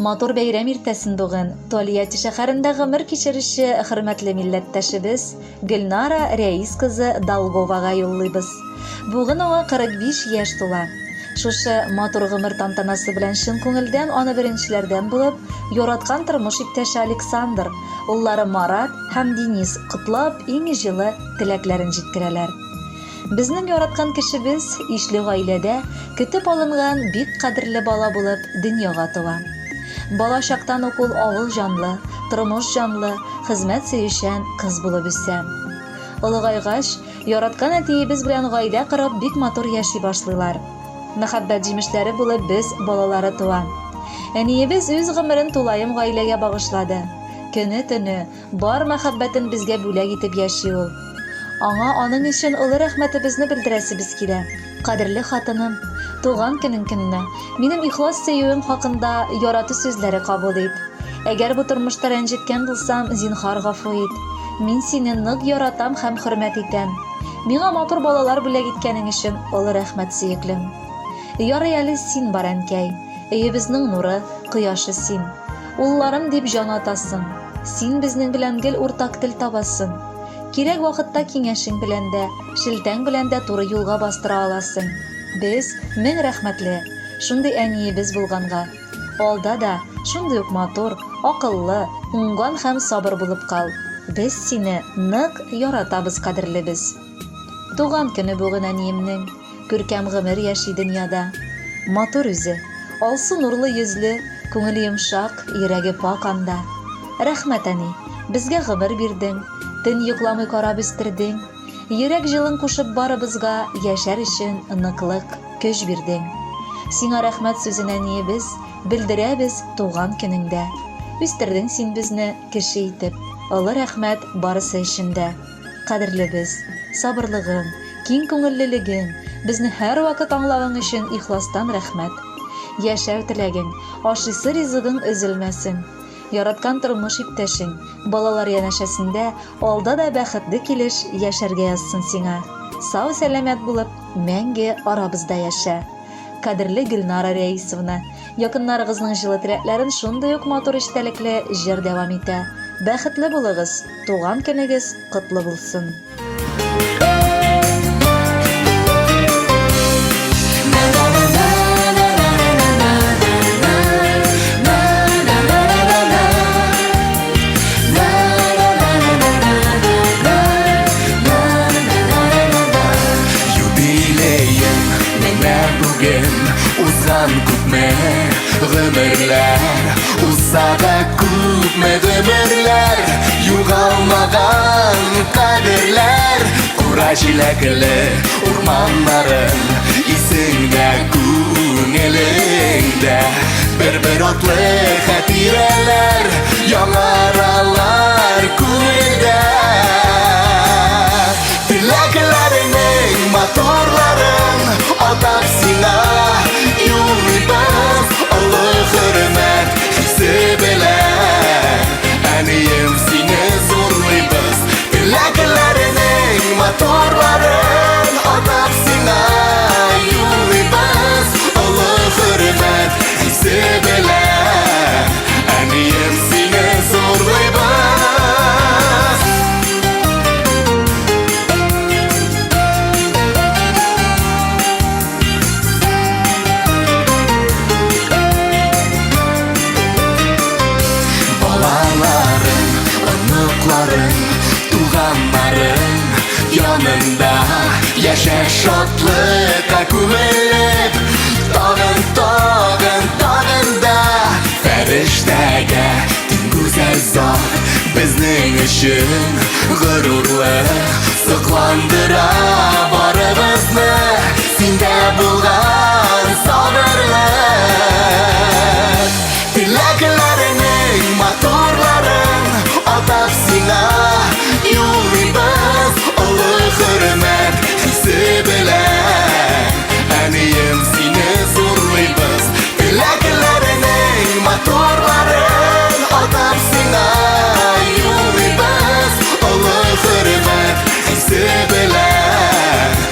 Матур бәйрәм иртәсен бүген Тольятти шәһәрендә гомер кичерүче хөрмәтле милләттәшебез Гөлнара Рәис кызы Долговага юллыйбыз. Бүген аңа 45 яшь тула. Шушы матур гомер тантанасы белән чын күңелдән аны беренчеләрдән булып, яраткан тормыш иптәше Александр, уллары Марат һәм Денис котлап иң җылы теләкләрен җиткерәләр. Безнең яраткан кешебез ишле гаиләдә көтеп алынган бик кадерле бала булып дөньяга туа. Бала чактан ук ул авыл җанлы, тормыш җанлы, хезмәт сөючән кыз булып үсә. Олыгайгач, яраткан әтиебез белән гаилә корып бик матур яши башлыйлар. Мәхәббәт җимешләре булып без балалары туа. Әниебез үз гомерен тулаем гаиләгә багышлады. Көне-төне бар мәхәббәтен безгә бүләк итеп яши ул. Аңа аның өчен олы рәхмәтебезне белдерәсебез килә. Кадерле хатыным, туган көнең көненә минем ихлас сөюем хакында ярату сүзләре кабул ит. Әгәр бу тормышта рәнҗеткән булсам, зинһар гафу ит. Мин сине нык яратам һәм хөрмәт итәм. Миңа матур балалар бүләк иткәнең өчен олы рәхмәт сөеклем. Ярый әле син бар әнкәй, өебезнең нуры, кояшы син. Улларым дип җан атасың. Син безнең белән гел уртак тел табасың. Кирәк вакытта киңәшең белән дә, шелтәң белән дә туры юлга бастыра аласың. Без мең рәхмәтле, шундый әниебез булганга. Алда да шундый ук матур, акыллы, уңган һәм сабыр булып кал. Без сине нык яратабыз, кадерлебез. Туган көне бүген әниемнең, күркәм гомер яши дөньяда. Матур үзе, алсу нурлы йөзле, күңеле йомшак, йөрәге пак анда. Рәхмәт әни, безгә гомер бирдең. Төн йокламый карап үстердең, йөрәк җылын кушып барыбызга яшәр өчен ныклык, көч бирдең. Сиңа рәхмәт сүзен әниебез белдерәбез туган көнеңдә. Үстердең син безне кеше итеп, олы рәхмәт барысы өчен дә. Кадерлебез, сабырлыгың, киң күңеллелегең, безне һәр вакыт аңлавың өчен ихластан рәхмәт. Яшәү теләгең, ашыйсы ризыгың өзелмәсен. Яраткан тормыш иптәшең, балалар янәшәсендә алда да бәхетле килеш яшәргә язсын сиңа. Сау сәламәт булып, мәңге арабызда яшә. Кадерле Гөлнара Рәисовна, якыннарыгызның җылы теләкләрен шундый ук матур эчтәлекле җыр дәвам итә. Бәхетле булыгыз, туган көнегез котлы булсын. Uzan күпме гомерләр, узса күпме гомерләр, югалмаган кадерләр, кура җиләкле урманнарым, исеңдә күңелеңдә, бер атлы хатирәләр, яңаралар күңелдә. Теләкләреңнең матурларын атап сиңа юллыйбыз, олы хөрмәт хисе белән. Әнием, сине зурлыйбыз, теләкләреңнең матурларын атап сиңа юллыйбыз, олы хөрмәт хисе белән. Әнием, сине зурлыйбыз. Туганнарың янында яшә шатлыкка күмелеп, тагын да фәрештәгә тиң гүзәл зат безнең өчен горурлы, сокландыра барыбызны синдә булган сабырлык. Теләкләреңнең матурларын атап сиңа юллыйбыз, олы хөрмәт хисе белән. Әнием, сине зурлыйбыз, теләкләреңнең матурларын атап сиңа юллыйбыз, олы хөрмәт хисе белән.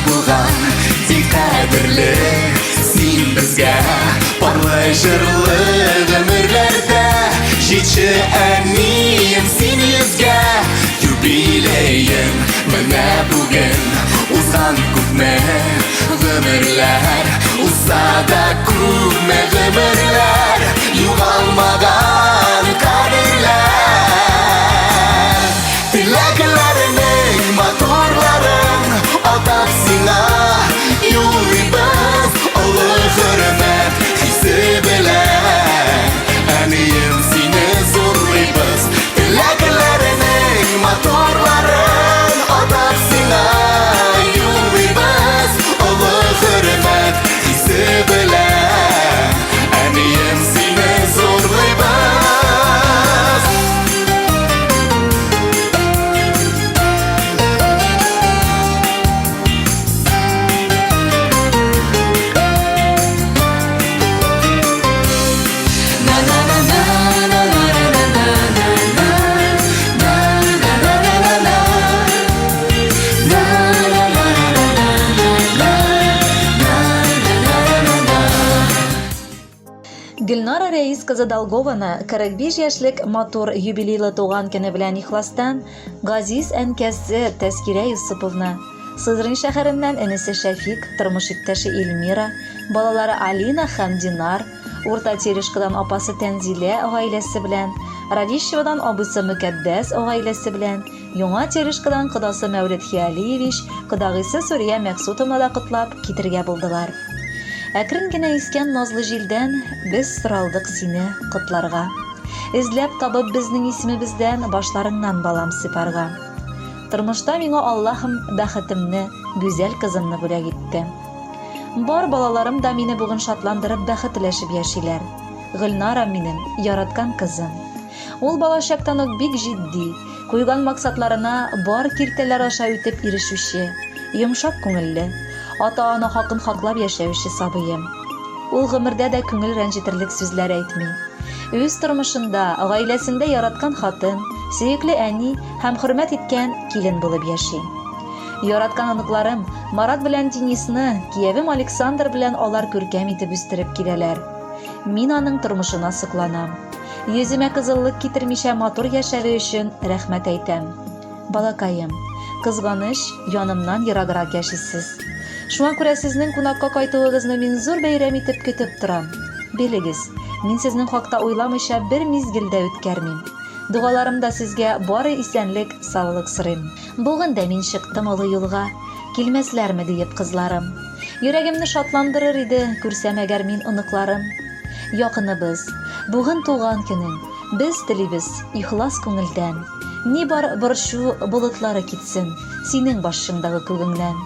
булган бик кадерле син безгә парлы җырлы гомерләрдә җитче әнием син йөзгә юбилеем менә бүген узган күпме гомерләр узса да күпме гомерләр югалмаган кадерләр теләкләрнең матурларын атап сиңа юллыйбыз олы хөрмәт хисе белән әнием сине зурлыйбыз теләкләрнең матурларын атап сиңа юллыйбыз олы хөрмәт хисе белән әнием сине зурлыйбыз. Гөлнара Рәис кызы Долгованы 45 яшьлек матур юбилейлы туган көне белән ихластан газиз әнкәсе Тәскирә Юсуповна, Сызрань шәһәреннән энесе Шәфик, тормыш иптәше Эльмира, балалары Алина һәм Динар, Урта Терешкадан апасы Тәнзилә гаиләсе белән, Радищевадан абысы Мөкәддәс гаиләсе белән, Яңа Терешкадан кодасы Мәүлид Хиалиевич, кодагыйсы Сурия Мәксутовна да котлап китергә булдылар. Әкрен генә искән назлы җилдән без соралдык сине котларга. Эзләп табып безнең исемебездән башларыңнан балам сыпарга. Тормышта миңа Аллаһым бәхетемне, гүзәл кызымны бүләк итте. Бар балаларым да мине бүген шатландырып бәхетләшеп яшиләр. Гөлнара минем яраткан кызым. Ул балачактан ук бик җитди, куйган максатларына бар киртәләр аша үтеп ирешүче, йомшак күңелле, ата-ана хакын хаклап яшәүче сабыем. Ул гомердә дә күңел рәнҗетерлек сүзләр әйтми. Үз тормышында, гаиләсендә яраткан хатын, сөекле әни һәм хөрмәт иткән килен булып яши. Яраткан аныкларым Марат белән Денисны, киявем Александр белән алар күркәм итеп үстереп киләләр. Мин аның тормышына сокланам. Йөземә кызыллык китермичә матур яшәве өчен рәхмәт әйтәм. Балакаем, кызганыч янымнан ераграк яшисез. Шуңа күрә сезнең кунакка кайтуыгызны мин зур бәйрәм итеп көтеп торам. Белегез, мин сезнең хакта уйламыйча бер мизгелдә үткәрмим. Дугаларымда сезгә бары исәнлек, саулык сорыйм. Бүген дә мин чыктым олы юлга, килмәсләрме диеп кызларым. Йөрәгемне шатландырыр иде, күрсәм әгәр мин оныкларым. Якыныбыз, бүген туган көнең, без телибез ихлас күңелдән. Ни бар борчу болытлары китсен, синең башыңдагы күгеңнән.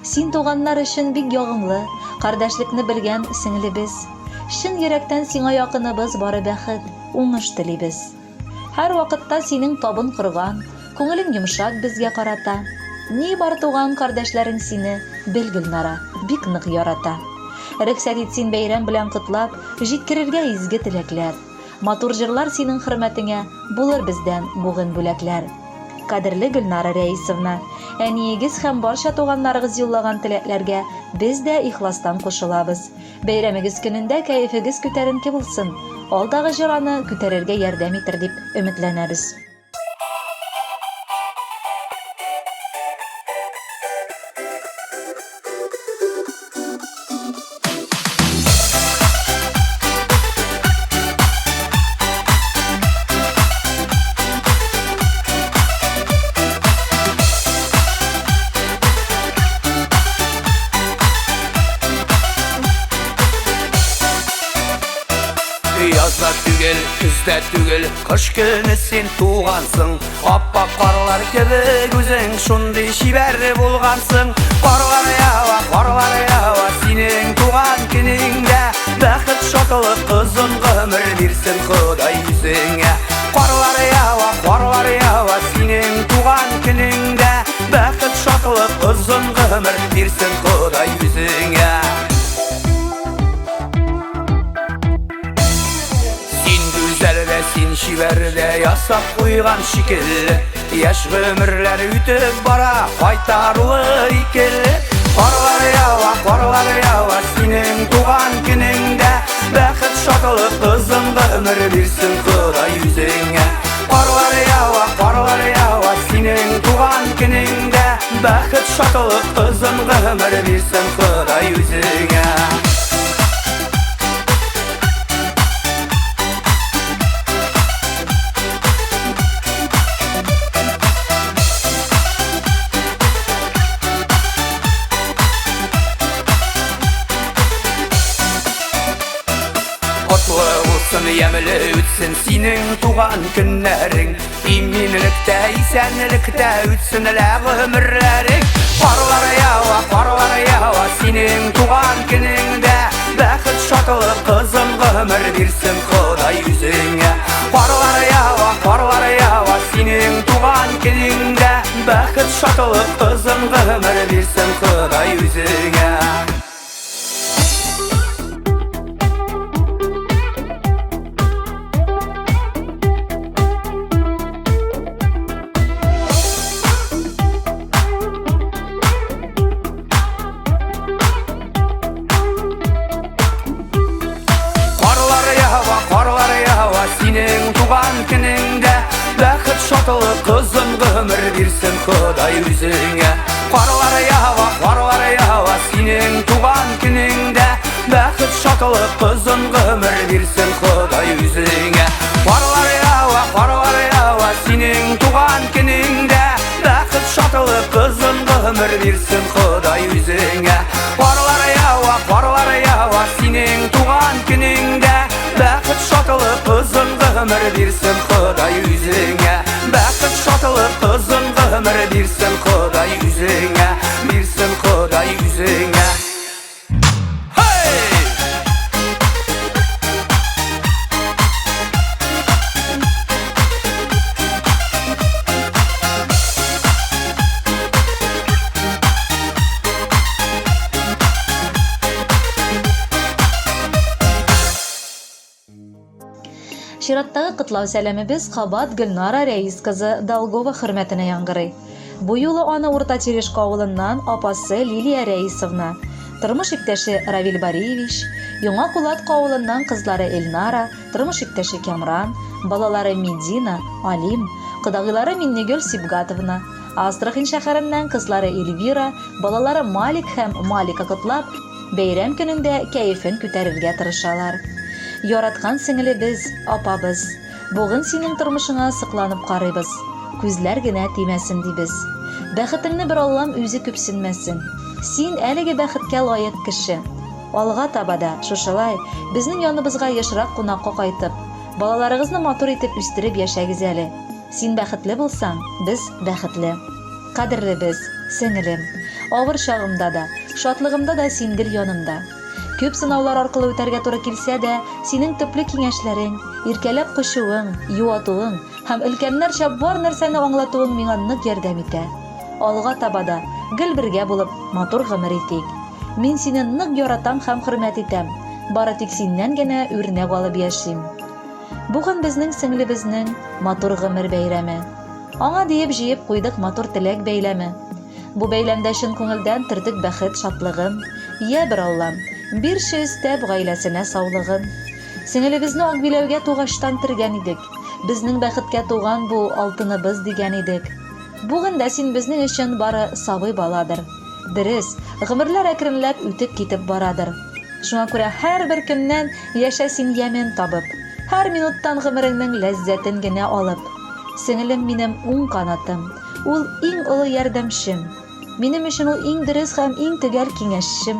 Син туганнар өчен бик ягымлы, кардәшлекне белгән сеңлебез. Шын йөрәктән сиңа якыныбыз бары бәхет, уңыш телибез. Һәр вакытта синең табын корган, күңелең йомшак безгә карата. Ни бар туган кардәшләрең сине, бел Гөлнара, бик нык ярата. Рөхсәт ит син бәйрәм белән котлап, җиткерергә изге теләкләр. Матур җырлар синең хөрмәтеңә булыр бездән бүген бүләкләр. Кадерле Гөлнара Рәисовна, әниегез һәм барча туганнарыгыз юллаган теләкләргә без дә ихластан кушылабыз. Бәйрәмегез көнендә кәефегез күтәренке булсын. Алдагы җыраны күтәрергә ярдәм итер дип өметләнәбез. Yazda түгел, күздә түгел, кыш көне син тугансың. Аппак карлар кебек үзең шундый шибәр булгансың. Карлар ява, синең туган көнеңдә бәхет шатлык кызын гомер бирсен Ходай үзеңә. Карлар ява, синең туган көнеңдә бәхет шатлык кызын гомер бирсен Ходай үзеңә. Син шибәрдә ясап куйган шикелле, яшь гомерләр үтеп бара, кайтарлы икелле. ömür versin Xuday yüzüne. Qarlar yawa senin tuğan gününde, baxit şadlık uzun ömür versin Xuday yüzüne. Kutlu olsun, yemli ötsün senin tuğan günlerin. İminlikte, isenlikte ötsün ömürlerin. Qarlar yawa senin tuğan gününde, baxit şadlık uzun ömür versin Xuday yüzüne. Qarlar yawa senin tuğan gününde, baxit şadlık uzun ömür versin Xuday yüzüne. Qarlar yawa senin tuğan gününde, baxit şadlık uzun ömür versin Xuday yüzüne. Qarlar yawa senin tuğan gününde, baxit şadlık uzun ömür versin Xuday yüzüne. Qarlar yawa senin tuğan gününde, baxit şadlık uzun ömür versin Xuday yüzüne. Qarlar yawa senin tuğan gününde, baxit şadlık uzun ömür versin Xuday yüzüne. Baxit şadlık uzun ömür versin Xuday yüzüne, versin Xuday yüzüne. Hey! Şirаттагы кытлау сәлемебез кабат Гөлнара Рәис кызы Долгова хөрмәтенә яңгырый. Бу юлы аны Урта Терешка авылыннан апасы Лилия Рәисовна, тормыш иптәше Равил Бариевич, Яңа Кулат авылыннан кызлары Эльнара, тормыш иптәше Камран, балалары Медина, Алим, кыдагылары Миннегөл Сибгатовна, Астрахань шәһәреннән кызлары Эльвира, балалары Малик һәм Малика котлап, бәйрәм көнендә кәефен күтәрергә тырышалар. Яраткан сеңелебез, апабыз, бүген синең тормышыңа сыкланып карыйбыз. Күзләр генә тимәсен дибез. Бәхетеңне бер Аллам үзе күпсенмәсен. Син әлеге бәхеткә лаек кеше. Алга табада шушылай безнең яныбызга ешрак кунакка кайтып, балаларыгызны матур итеп үстереп яшәгез әле. Син бәхетле булсаң, без бәхетле. Кадерлебез, сеңелем, авыр чагымда да, шатлыгымда да син гел янымда. Күп сынаулар аркылы үтәргә туры килсә дә, синең төпле киңәшләрең, иркәләп кушуың, юатуың һәм өлкәннәрчә бар нәрсәне аңлатуың миңа нык ярдәм итә. Алга табада гел бергә булып матур гомер итик. Мин сине нык яратам һәм хөрмәт итәм. Бары тик синнән генә үрнәк алып яшим. Бүген безнең сеңлебезнең матур гомер бәйрәме. Аңа диеп җыеп куйдык матур теләк бәйләме. Бу бәйләмдә чын күңелдән төртек бәхет, шатлыгым, я бер Аллам, бирче өстәп гаиләсенә саулыгын. Сеңелебезне Акбиләүгә тугаштан тергән идек. Безнең бәхеткә туган бу алтыныбыз дигән идек. Бүген дә син безнең өчен бары сабый баладыр. Дөрес, гомерләр әкренләп үтеп китеп барадыр. Шуңа күрә һәрбер көннән яшә син ямин табып, һәр минуттан гомереңнең ләззәтен генә алып. Сеңелем минем уң канатым, ул иң олы ярдәмчем. Минем өчен ул иң дөрес һәм иң төгәл киңәшчем.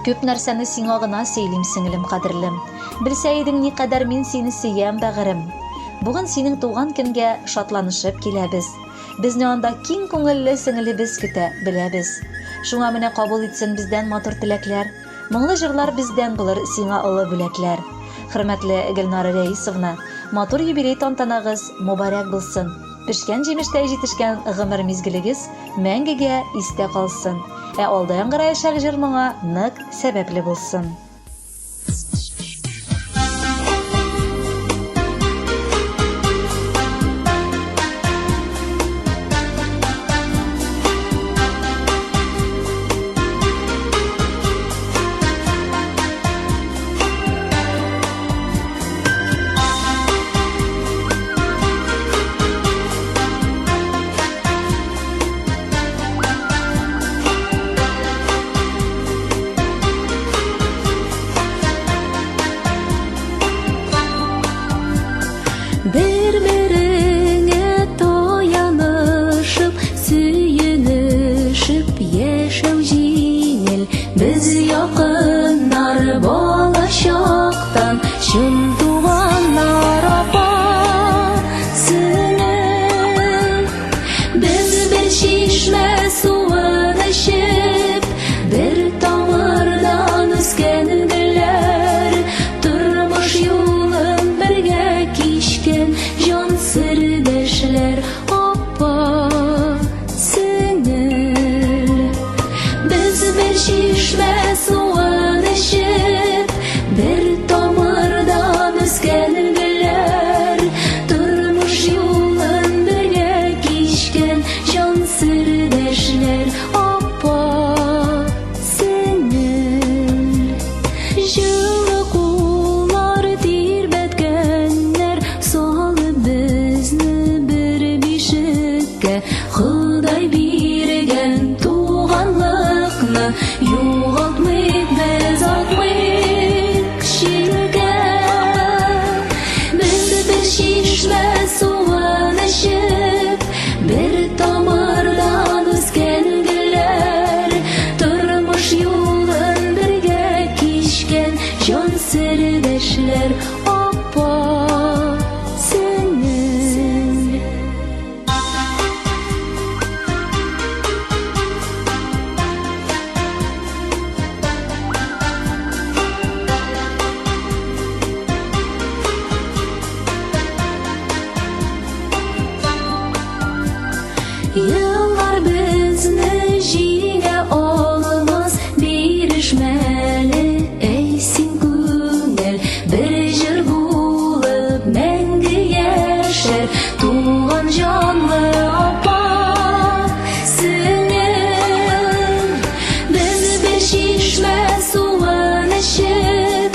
Күп нәрсәне сиңа гына сөйлим, сеңелем кадерлем. Белсә идең никадәр мин сине сөям, бәгырем. Бүген синең туган көнгә шатланышып киләбез. Безне анда киң күңелле сеңелебез көтә, беләбез. Шуңа менә кабул итсен бездән матур теләкләр. Моңлы җырлар бездән булыр сиңа олы бүләкләр. Хөрмәтле Гөлнара Рәисовна, матур юбилей тантанагыз мубарак булсын. Пешкән җимештә җитешкән гомер мизгелегез мәңгегә истә калсын. Алда яңгыраячак җыр моңа нык сәбәпле булсын. Biz yakınlar bolaşaktan Şın tuğanlar apa sinin Biz bir şişme suvan eşip Bir tamardan üskendiler Durmuş yolun birge kişken Jon sirdeşler apa sinin Biz bir şişme suvan eşip Bir tamardan üskendiler Durmuş yolun birge kişken Jon sirdeşler apa sinin Жылы кулар тирбеткеннер Салып безне бер бишеккә Ходай биргән туганлыкны Югалтмыйк без атмыйк чилгә Без бер шишмә суын эчеп Бер тамырдан үскәнгеләр Тормыш юлын бергә кичкән Jon сирдәшләр апа синең Yıllar bizne җиңә алмас бирешмәле әйсин күңел бер җыр булып мәңге яшәр туган җанлы апа синең Без бер шишмә суын эчеп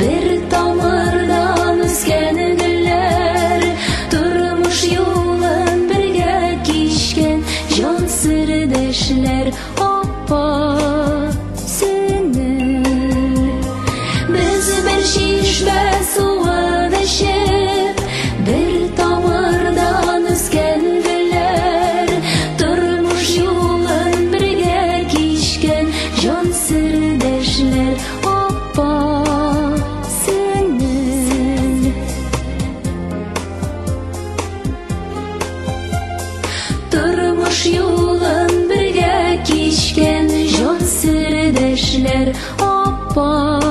бер тамырдан үскәнгеләр Тормыш юлын бергә кичкән Jon сирдәшләр апа синең Без бер шишмә суын эчеп Бер тамырдан үскәнгеләр Тормыш юлын бергә кичкән Jon сирдәшләр апа синең Тормыш юлын бергә кичкән Jon сирдәшләр апа